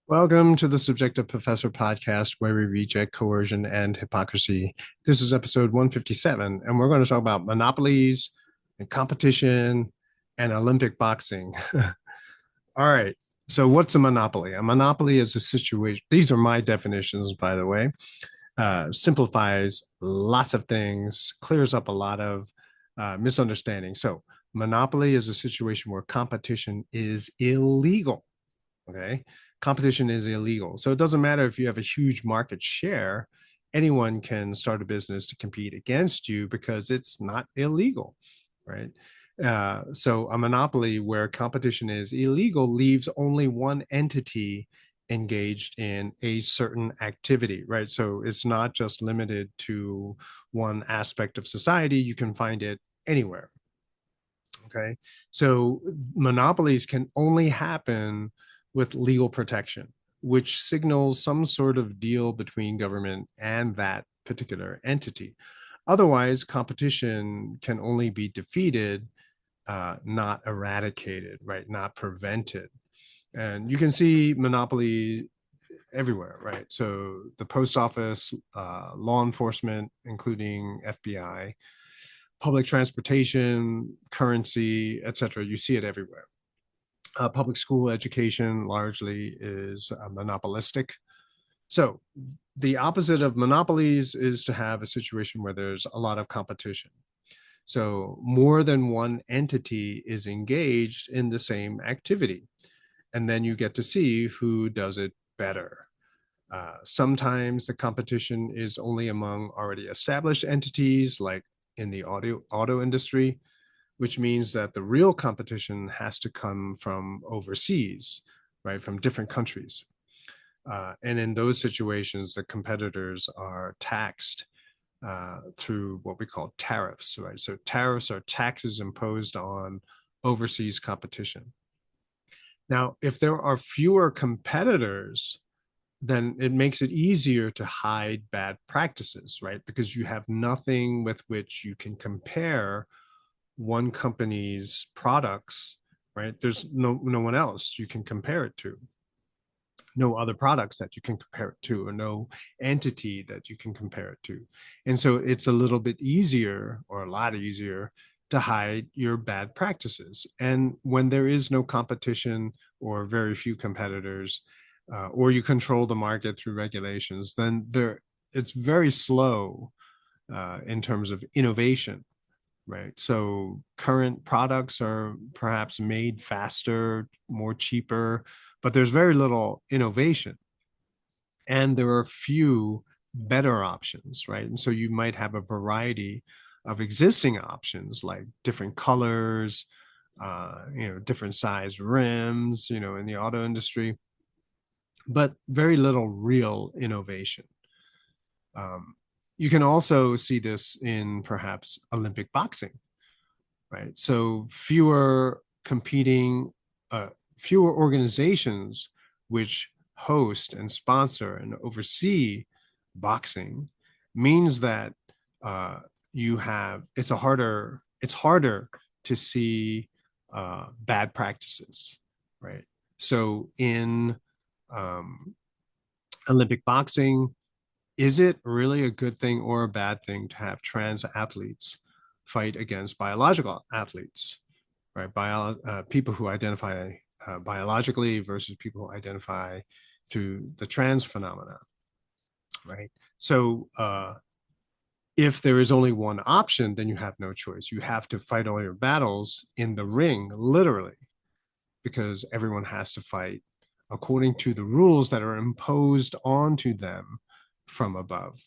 Welcome to the Subjective Professor podcast, where we reject coercion and hypocrisy. This is episode 157, and we're going to talk about monopolies and competition and Olympic boxing. All right. So, what's a monopoly? A monopoly is a situation, these are my definitions, by the way, simplifies lots of things, clears up a lot of misunderstanding. So, monopoly is a situation where competition is illegal. Okay. Competition is illegal. So it doesn't matter if you have a huge market share, anyone can start a business to compete against you because it's not illegal, right? So a monopoly where competition is illegal leaves only one entity engaged in a certain activity, right? So it's not just limited to one aspect of society. You can find it anywhere. Okay. So monopolies can only happen with legal protection, which signals some sort of deal between government and that particular entity. Otherwise, competition can only be defeated, not eradicated, right? Not prevented. And you can see monopoly everywhere, right? So the post office, law enforcement, including FBI, public transportation, currency, etc. You see it everywhere. Public school education largely is monopolistic. So the opposite of monopolies is to have a situation where there's a lot of competition. So more than one entity is engaged in the same activity. And then you get to see who does it better. Sometimes the competition is only among already established entities, like in the auto industry, which means that the real competition has to come from overseas, right, from different countries. And in those situations, the competitors are taxed through what we call tariffs, right? So tariffs are taxes imposed on overseas competition. Now, if there are fewer competitors, then it makes it easier to hide bad practices, right? Because you have nothing with which you can compare one company's products, right? There's no one else you can compare it to, no other products that you can compare it to, or no entity that you can compare it to. And so it's a little bit easier, or a lot easier, to hide your bad practices. And when there is no competition or very few competitors, or you control the market through regulations, then it's very slow in terms of innovation, right? So current products are perhaps made faster, more cheaper, but there's very little innovation. And there are few better options, right? And so you might have a variety of existing options like different colors, different size rims, in the auto industry, but very little real innovation. Um, you can also see this in perhaps Olympic boxing, right? So fewer organizations which host and sponsor and oversee boxing means that uh, it's harder to see bad practices, right? So in um, Olympic boxing, is it really a good thing or a bad thing to have trans athletes fight against biological athletes, right? People who identify biologically versus people who identify through the trans phenomena, right? So if there is only one option, then you have no choice. You have to fight all your battles in the ring, literally, because everyone has to fight according to the rules that are imposed onto them from above.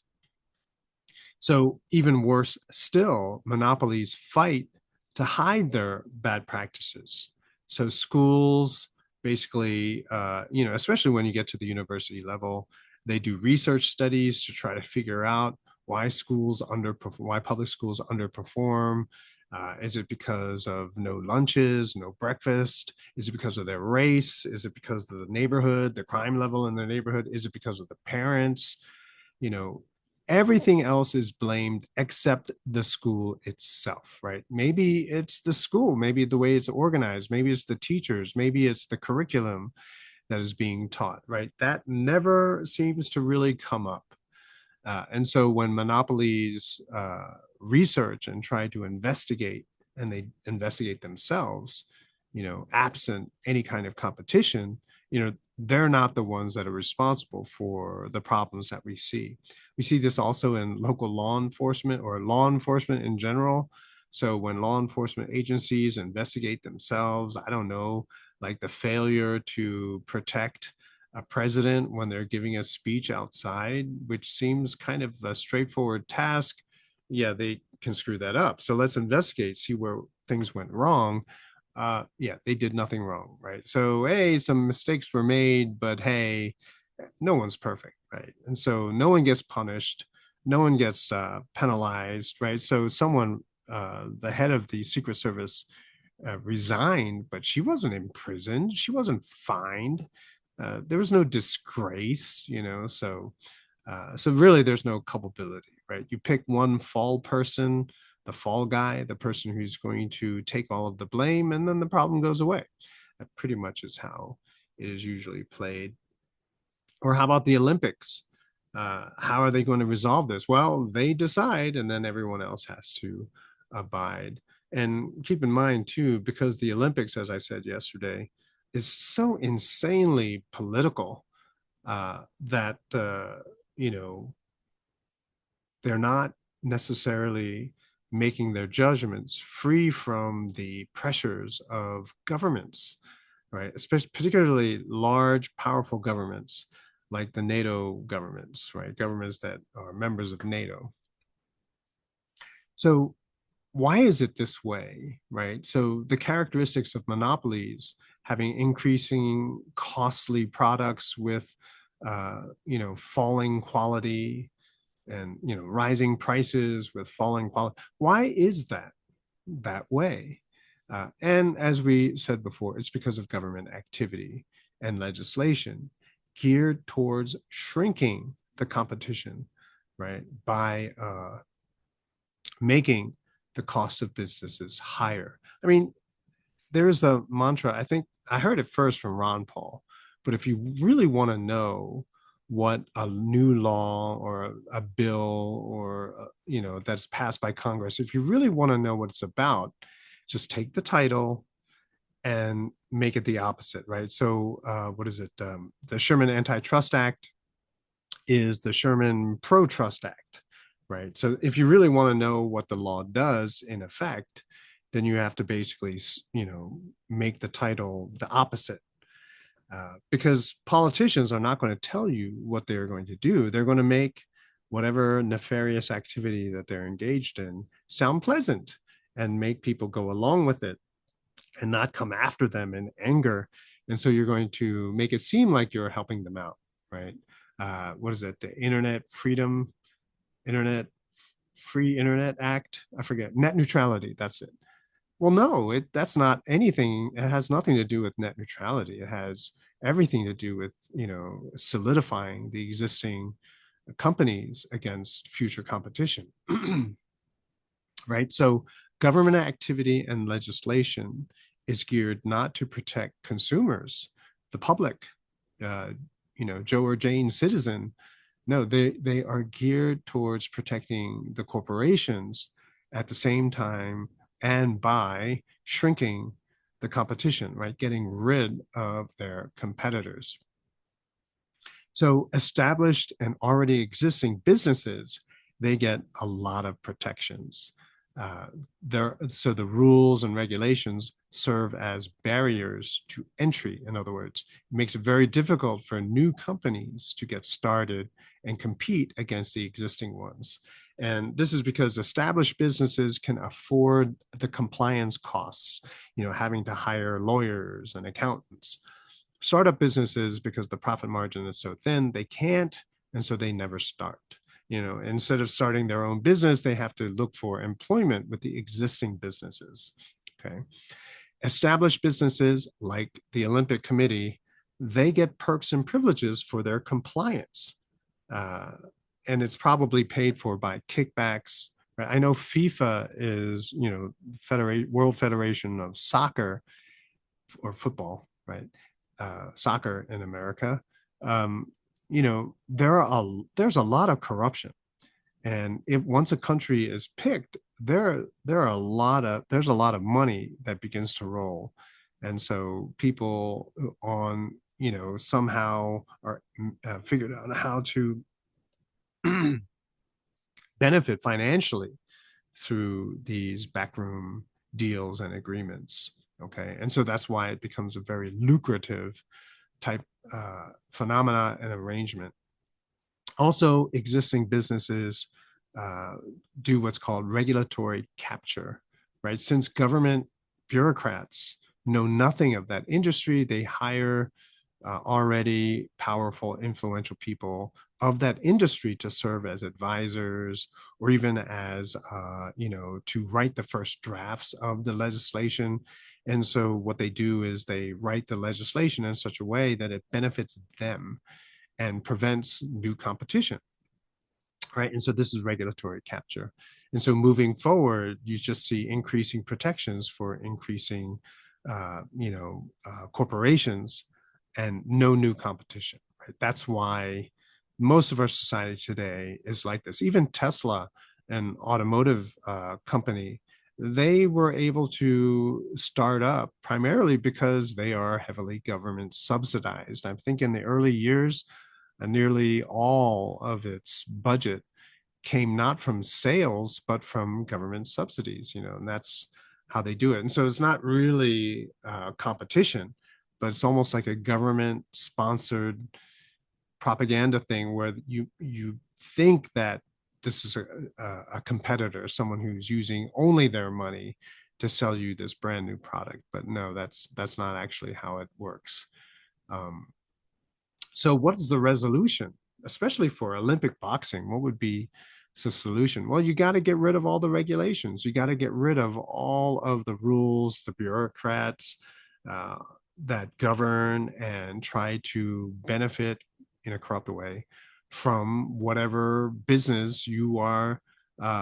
So, even worse still, monopolies fight to hide their bad practices. So, schools basically, especially when you get to the university level, they do research studies to try to figure out why public schools underperform. Is it because of no lunches, no breakfast? Is it because of their race? Is it because of the neighborhood, the crime level in their neighborhood? Is it because of the parents? You know, everything else is blamed except the school itself, right? Maybe it's the school, maybe the way it's organized, maybe it's the teachers, maybe it's the curriculum that is being taught, right? That never seems to really come up. And so when monopolies research and try to investigate, and they investigate themselves, absent any kind of competition, they're not the ones that are responsible for the problems that we see. We see this also in local law enforcement or law enforcement in general. So when law enforcement agencies investigate themselves, I don't know, like the failure to protect a president when they're giving a speech outside, which seems kind of a straightforward task, yeah, they can screw that up. So let's investigate, see where things went wrong. Yeah, they did nothing wrong, right? So, hey, some mistakes were made, but hey, no one's perfect, right? And so no one gets punished, no one gets penalized, right? So someone, the head of the Secret Service, resigned, but she wasn't imprisoned, she wasn't fined, there was no disgrace, so really there's no culpability, right? You pick one fall person, the fall guy, the person who's going to take all of the blame, and then the problem goes away. That pretty much is how it is usually played. Or how about the Olympics? How are they going to resolve this? Well, they decide, and then everyone else has to abide. And keep in mind, too, because the Olympics, as I said yesterday, is so insanely political, that, you know, they're not necessarily making their judgments free from the pressures of governments, right? Especially, particularly large, powerful governments like the NATO governments, right? Governments that are members of NATO. So why is it this way, right? So the characteristics of monopolies, having increasing costly products with, falling quality, and rising prices with falling quality. Why is that way? And as we said before, it's because of government activity and legislation geared towards shrinking the competition, right? By making the cost of businesses higher. I mean, there's a mantra, I think I heard it first from Ron Paul, but if you really want to know what a new law or a bill or that's passed by Congress, if you really want to know what it's about, just take the title and make it the opposite, right? So what is it? The Sherman Antitrust Act is the Sherman Pro Trust Act, right? So if you really want to know what the law does in effect, then you have to basically, make the title the opposite. Because politicians are not going to tell you what they're going to do. They're going to make whatever nefarious activity that they're engaged in sound pleasant and make people go along with it and not come after them in anger. And so you're going to make it seem like you're helping them out, right? What is it? The Internet Free Internet Act? I forget. Net neutrality. That's it. Well, no, that's not anything. It has nothing to do with net neutrality. It has everything to do with, solidifying the existing companies against future competition. Right? So government activity and legislation is geared not to protect consumers, the public, uh, Joe or Jane citizen. No, they are geared towards protecting the corporations at the same time, and by shrinking the competition, right? Getting rid of their competitors. So established and already existing businesses, they get a lot of protections. So the rules and regulations serve as barriers to entry. In other words, it makes it very difficult for new companies to get started and compete against the existing ones. And this is because established businesses can afford the compliance costs, having to hire lawyers and accountants. Startup businesses, because the profit margin is so thin, they can't, and so they never start. Instead of starting their own business, they have to look for employment with the existing businesses. Okay. Established businesses like the Olympic Committee, they get perks and privileges for their compliance. And it's probably paid for by kickbacks. Right? I know FIFA is, World Federation of Soccer or football, right? soccer in America, um, there's a lot of corruption, and if once a country is picked, there's a lot of money that begins to roll, and so people on somehow are figured out how to benefit financially through these backroom deals and agreements. Okay, and so that's why it becomes a very lucrative type phenomena and arrangement. Also, existing businesses uh, do what's called regulatory capture, right? Since government bureaucrats know nothing of that industry, they hire already powerful, influential people of that industry to serve as advisors or even as, to write the first drafts of the legislation. And so what they do is they write the legislation in such a way that it benefits them and prevents new competition, right? And so this is regulatory capture. And so moving forward, you just see increasing protections for increasing, corporations and no new competition, right? That's why most of our society today is like this. Even Tesla, an automotive company, they were able to start up primarily because they are heavily government subsidized. I think in the early years, nearly all of its budget came not from sales but from government subsidies, and that's how they do it. And so it's not really competition, but it's almost like a government sponsored propaganda thing where you think that this is a competitor, someone who's using only their money to sell you this brand new product. But no, that's not actually how it works. um, so what is the resolution, especially for Olympic boxing? What would be the solution? Well, you got to get rid of all the regulations. You got to get rid of all of the rules, the bureaucrats uh, that govern and try to benefit in a corrupt way from whatever business you are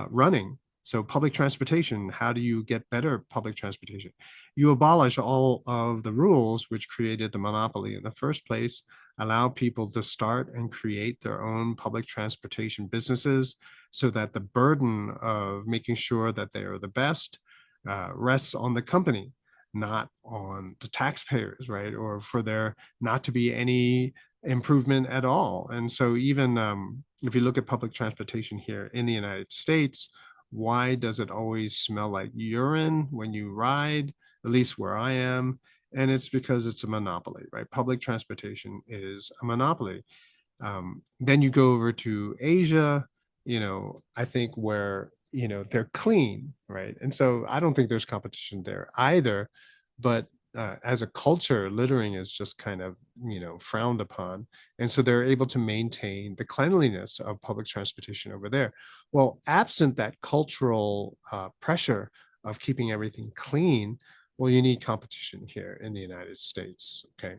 running. So public transportation, how do you get better public transportation? You abolish all of the rules which created the monopoly in the first place, allow people to start and create their own public transportation businesses so that the burden of making sure that they are the best rests on the company, not on the taxpayers, right? Or for there not to be any improvement at all. And so even if you look at public transportation here in the United States, why does it always smell like urine when you ride, at least where I am? And it's because it's a monopoly, right? Public transportation is a monopoly. Then you go over to Asia, I think where, they're clean, right? And so I don't think there's competition there either. But as a culture, littering is just kind of, frowned upon. And so they're able to maintain the cleanliness of public transportation over there. Well, absent that cultural pressure of keeping everything clean, well, you need competition here in the United States. Okay.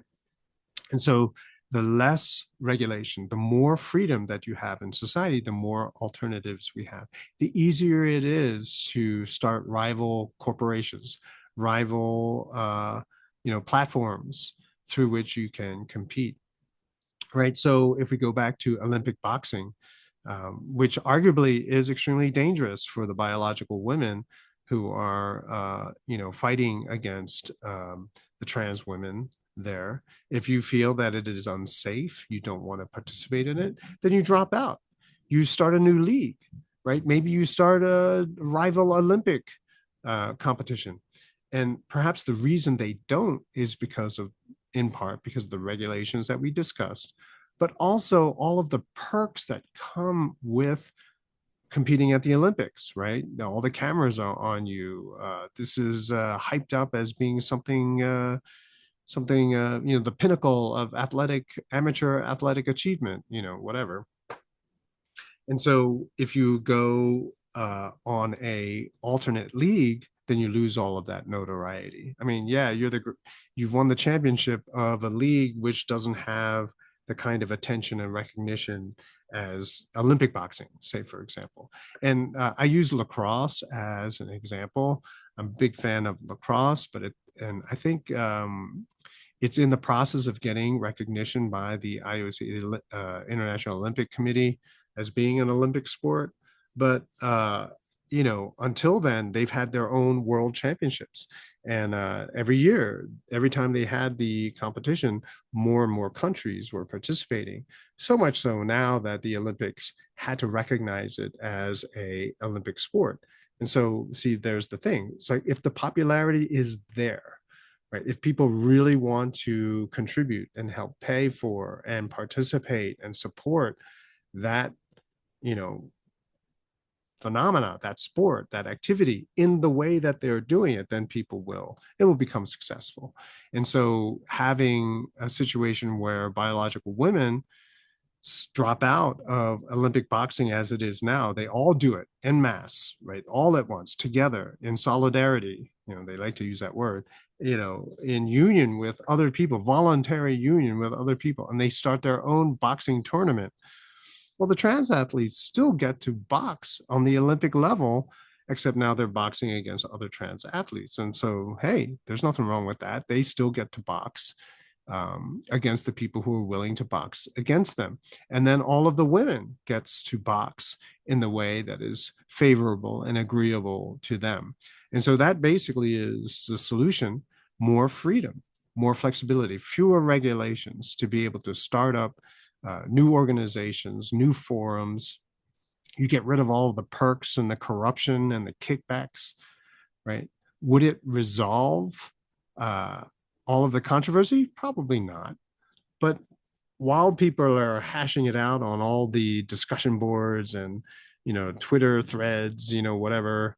And so the less regulation, the more freedom that you have in society, the more alternatives we have. The easier it is to start rival corporations, rival, platforms through which you can compete. Right. So if we go back to Olympic boxing, which arguably is extremely dangerous for the biological women who are, fighting against the trans women there. If you feel that it is unsafe, you don't want to participate in it, then you drop out. You start a new league, right? Maybe you start a rival Olympic competition. And perhaps the reason they don't is because of, in part, because of the regulations that we discussed, but also all of the perks that come with competing at the Olympics, right? All the cameras are on you. This is hyped up as being something, the pinnacle of amateur athletic achievement, whatever. And so if you go on a alternate league, then you lose all of that notoriety. I mean, yeah, you've won the championship of a league which doesn't have the kind of attention and recognition as Olympic boxing, say, for example. And I use lacrosse as an example. I'm a big fan of lacrosse, and I think It's in the process of getting recognition by the IOC, International Olympic Committee, as being an Olympic sport. But until then, they've had their own world championships, and every year, every time they had the competition, more and more countries were participating. So much so now that the Olympics had to recognize it as a Olympic sport. And so, see, there's the thing. It's like if the popularity is there, right? If people really want to contribute and help pay for and participate and support that, you know, phenomena, that sport, that activity in the way that they're doing it, then it will become successful. And so having a situation where biological women drop out of Olympic boxing as it is now, they all do it en masse, right? All at once, together in solidarity. They like to use that word, in union with other people, voluntary union with other people, and they start their own boxing tournament. Well, the trans athletes still get to box on the Olympic level, except now they're boxing against other trans athletes. And so, hey, there's nothing wrong with that. They still get to box against the people who are willing to box against them. And then all of the women gets to box in the way that is favorable and agreeable to them. And so that basically is the solution: more freedom, more flexibility, fewer regulations to be able to start up new organizations, new forums. You get rid of all of the perks and the corruption and the kickbacks, right? Would it resolve all of the controversy? Probably not. But while people are hashing it out on all the discussion boards and, Twitter threads, whatever,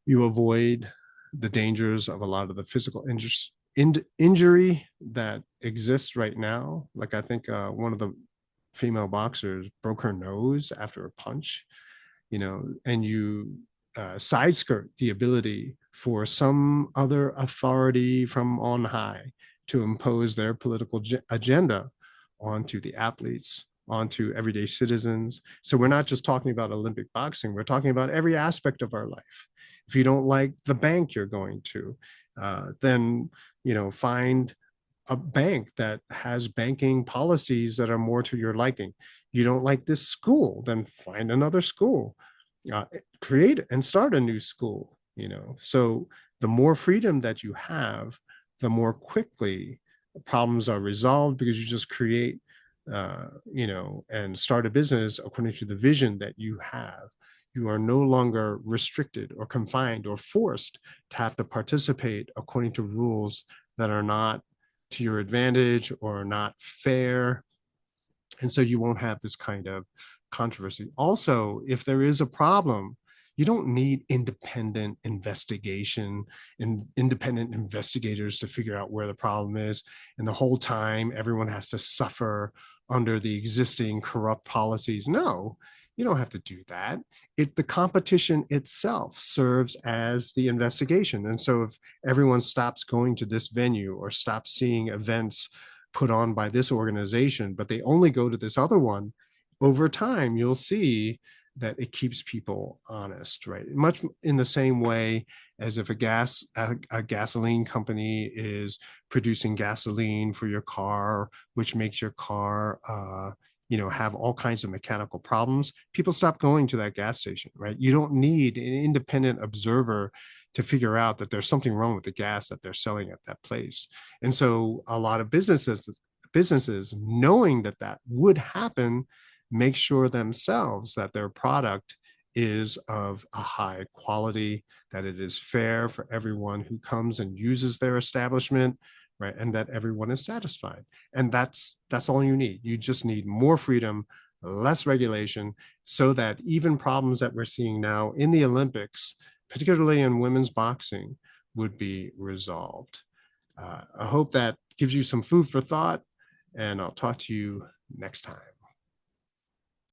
you avoid the dangers of a lot of the physical injury that exists right now. Like I think one of the female boxers broke her nose after a punch, and you side skirt the ability for some other authority from on high to impose their political agenda onto the athletes, onto everyday citizens. So we're not just talking about Olympic boxing, we're talking about every aspect of our life. If you don't like the bank you're going to, then, find a bank that has banking policies that are more to your liking. You don't like this school, then find another school. Create and start a new school. So the more freedom that you have, the more quickly problems are resolved, because you just create and start a business according to the vision that you have. You are no longer restricted or confined or forced to have to participate according to rules that are not to your advantage or not fair. And so you won't have this kind of controversy. Also, if there is a problem, you don't need independent investigation and independent investigators to figure out where the problem is. And the whole time, everyone has to suffer under the existing corrupt policies. No, you don't have to do that. The competition itself serves as the investigation. And so if everyone stops going to this venue or stops seeing events put on by this organization, but they only go to this other one, over time, you'll see that it keeps people honest, right? Much in the same way as if a gasoline company is producing gasoline for your car, which makes your car, have all kinds of mechanical problems, people stop going to that gas station, right? You don't need an independent observer to figure out that there's something wrong with the gas that they're selling at that place. And so a lot of businesses knowing that would happen, make sure themselves that their product is of a high quality, that it is fair for everyone who comes and uses their establishment, right? And that everyone is satisfied. And that's all you need. You just need more freedom, less regulation, so that even problems that we're seeing now in the Olympics, particularly in women's boxing, would be resolved. I hope that gives you some food for thought, and I'll talk to you next time.